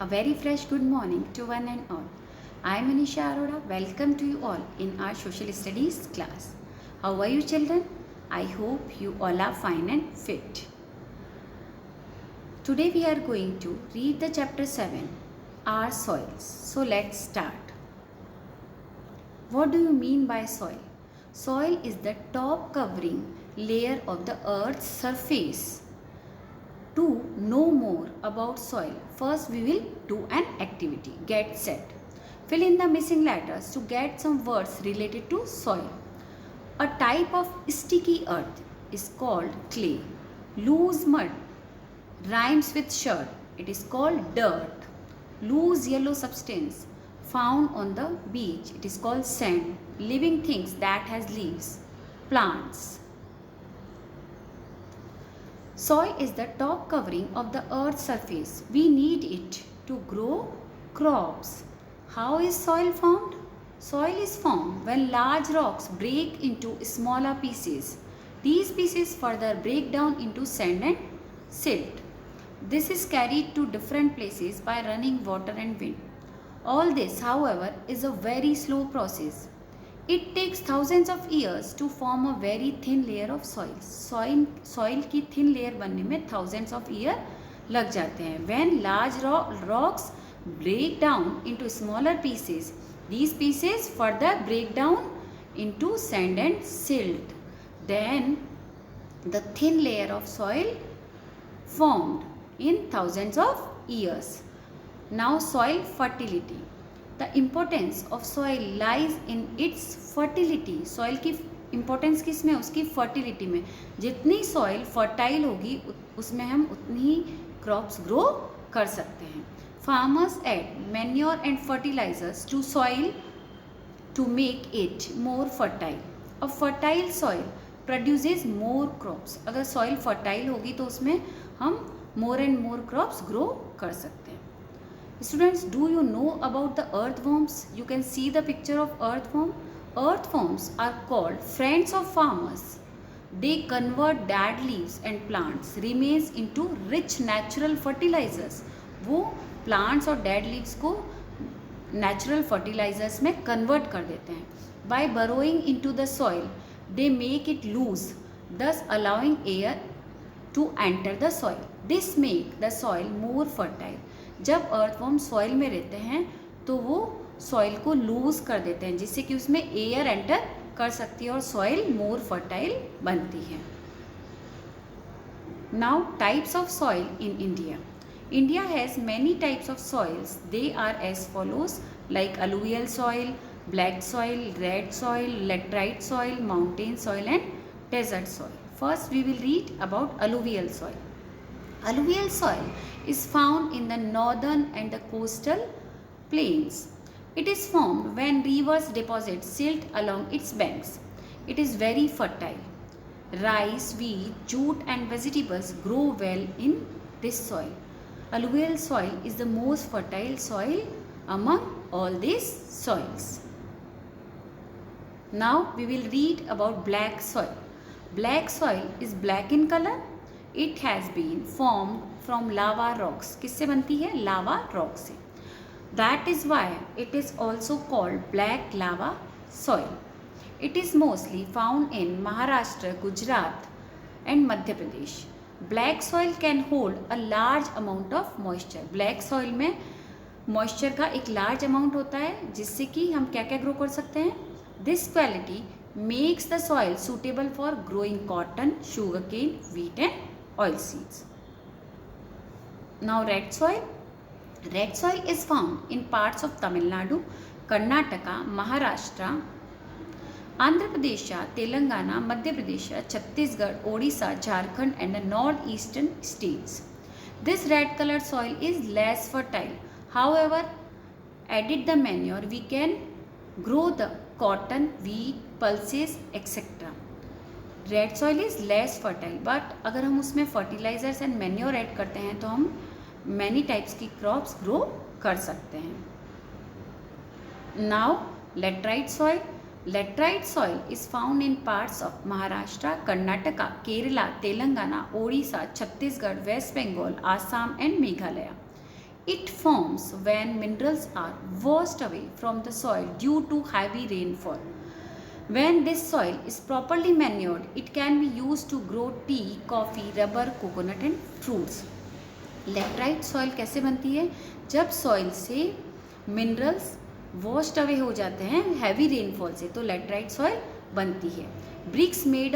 A very fresh good morning to one and all. I am Anisha Arora. Welcome to you all in our social studies class. How are you children? I hope you all are fine and fit. Today we are going to read the chapter 7, Our Soils. So let's start. What do you mean by soil? Soil is the top covering layer of the earth's surface. To know more about soil, first we will do an activity. Get set. Fill in the missing letters to get some words related to soil. A type of sticky earth is called clay. Loose mud rhymes with shirt. It is called dirt. Loose yellow substance found on the beach. It is called sand. Living things that has leaves. Plants. Soil is the top covering of the earth's surface. We need it to grow crops. How is soil formed? Soil is formed when large rocks break into smaller pieces. These pieces further break down into sand and silt. This is carried to different places by running water and wind. All this, however, is a very slow process. It takes thousands of years to form a very thin layer of soil. Soil की thin layer बनने में thousands of years लग जाते हैं. When large rocks break down into smaller pieces, these pieces further break down into sand and silt. Then the thin layer of soil formed in thousands of years. Now soil fertility. The importance of soil lies in its fertility. Soil की importance किस में? उसकी fertility में. जितनी soil fertile होगी उसमें हम उतनी ही crops grow कर सकते हैं. Farmers add manure and fertilizers to soil to make it more fertile. A fertile soil produces more crops. अगर soil fertile होगी तो उसमें हम more and more crops grow कर सकते हैं. Students, do you know about the earthworms? You can see the picture of earthworm. Earthworms are called friends of farmers. They convert dead leaves and plants remains into rich natural fertilizers. वो plants और dead leaves को natural fertilizers में convert कर देते हैं. By burrowing into the soil, they make it loose, thus allowing air to enter the soil. This make the soil more fertile. जब earthworm soil में रहते हैं तो वो सॉइल को लूज कर देते हैं जिससे कि उसमें एयर एंटर कर सकती है और सॉइल मोर फर्टाइल बनती है. Now types of soil in India. India has many types of soils. They are as follows like alluvial soil, black soil, red soil, laterite soil, mountain soil and desert soil. First we will read about alluvial soil. Alluvial soil is found in the northern and the coastal plains. It is formed when rivers deposit silt along its banks. It is very fertile. Rice, wheat, jute and vegetables grow well in this soil. Alluvial soil is the most fertile soil among all these soils. Now we will read about black soil. Black soil is black in color. It has been formed from lava rocks. किससे बनती है? Lava rock से. That is why it is also called black lava soil. It is mostly found in Maharashtra, Gujarat and Madhya Pradesh. Black soil can hold a large amount of moisture. Black soil में moisture का एक large amount होता है जिससे कि हम क्या क्या grow कर सकते हैं. This quality makes the soil suitable for growing cotton, sugarcane, wheat and oil seeds. Now red soil. Red soil is found in parts of Tamil Nadu, Karnataka, Maharashtra, Andhra Pradesh, Telangana, Madhya Pradesh, Chhattisgarh, Odisha, Jharkhand and the northeastern states. This red colored soil is less fertile. However, added the manure, we can grow the cotton, wheat, pulses, etc. Red soil is less fertile but अगर हम उसमें fertilisers and manure add करते हैं तो हम many types की crops grow कर सकते हैं. Now laterite soil. Laterite soil is found in parts of Maharashtra, Karnataka, Kerala, Telangana, Odisha, Chhattisgarh, west Bengal, Assam and Meghalaya. It forms when minerals are washed away from the soil due to heavy rainfall. When this soil is properly manured, it can be used to grow tea, coffee, rubber, coconut and fruits. Laterite soil कैसे बनती है? जब soil से minerals washed away हो जाते हैं heavy rainfall से, तो लेटराइट सॉइल बनती है. Bricks made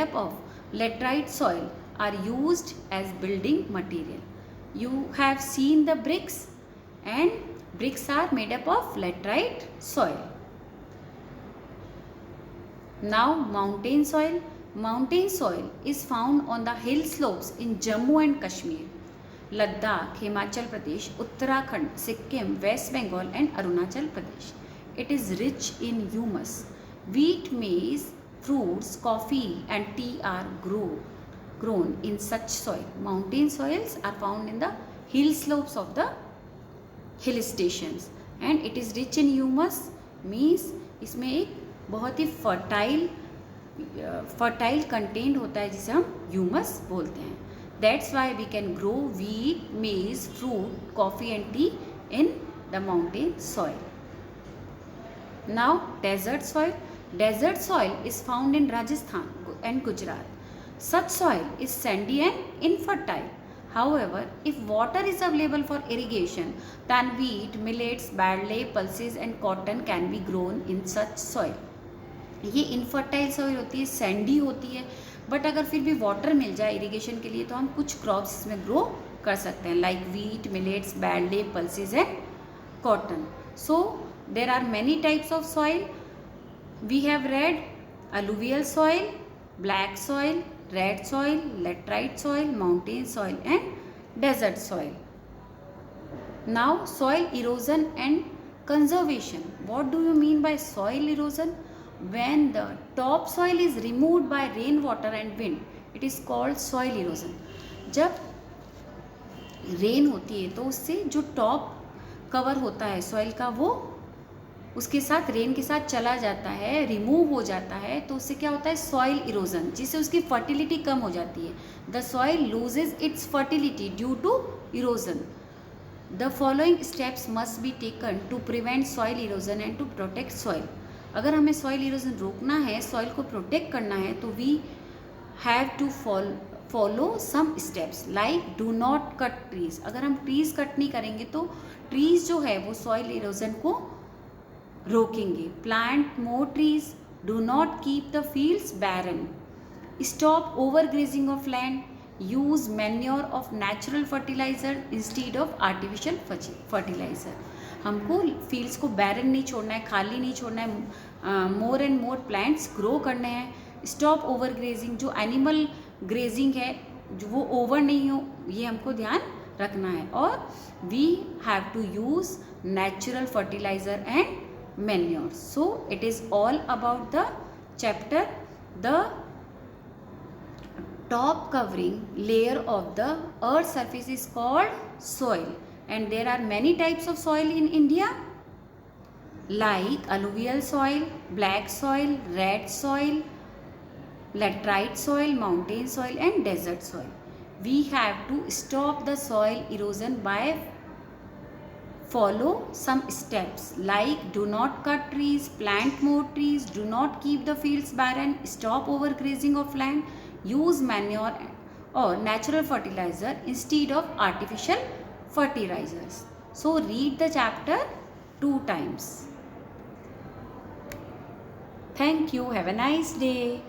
up of laterite soil are used as building material. You have seen the bricks, and bricks are made up of laterite soil. Now mountain soil. Mountain soil is found on the hill slopes in Jammu and Kashmir, Ladakh, Himachal Pradesh, Uttarakhand, Sikkim, West Bengal and Arunachal Pradesh. It is rich in humus. Wheat, maize, fruits, coffee and tea are grown in such soil. Mountain soils are found in the hill slopes of the hill stations, and it is rich in humus means इसमें एक बहुत ही fertile content होता है जिसे हम humus बोलते हैं. That's why we can grow wheat, maize, fruit, coffee and tea in the mountain soil. Now desert soil. Desert soil is found in Rajasthan and Gujarat. Such soil is sandy and infertile. However, if water is available for irrigation, then wheat, millets, barley, pulses and cotton can be grown in such soil. ये infertile soil होती है, Sandy होती है, but अगर फिर भी water मिल जाए irrigation के लिए तो हम कुछ क्रॉप्स इसमें ग्रो कर सकते हैं, like wheat, millets, barley, pulses and cotton. So there are many types of soil. We have read alluvial soil, black soil, red soil, laterite soil, mountain soil and desert soil. Now soil erosion and conservation. What do you mean by soil erosion? When the top soil is removed by rainwater and wind, it is called soil erosion. जब rain होती है तो उससे जो top cover होता है soil का वो उसके साथ रेन के साथ चला जाता है, रिमूव हो जाता है, तो उससे क्या होता है? सॉइल इरोजन, जिससे उसकी फर्टिलिटी कम हो जाती है. The soil loses its fertility due to erosion. The following steps must be taken to prevent soil erosion and to protect soil. अगर हमें सॉइल इरोजन रोकना है, सॉइल को प्रोटेक्ट करना है, तो we have to follow some steps like do not cut trees. अगर हम ट्रीज कट नहीं करेंगे तो ट्रीज जो है वो सॉइल इरोजन को रोकेंगे. Plant more trees. Do not keep the fields barren. Stop over grazing of land. Use manure of natural fertiliser instead of artificial fertiliser. हमको फील्ड्स को बैरन नहीं छोड़ना है, खाली नहीं छोड़ना है, more and more plants grow करने हैं. Stop over grazing. जो एनिमल ग्रेजिंग है जो वो ओवर नहीं हो, ये हमको ध्यान रखना है. और we have to use natural fertiliser and manure. So it is all about the chapter. The top covering layer of the earth surface is called soil, and there are many types of soil in India like alluvial soil, black soil, red soil, laterite soil, mountain soil and desert soil. We have to stop the soil erosion by follow some steps like do not cut trees, plant more trees, do not keep the fields barren, stop overgrazing of land, use manure or natural fertilizer instead of artificial fertilizers. So read the chapter 2 times. Thank you. Have a nice day.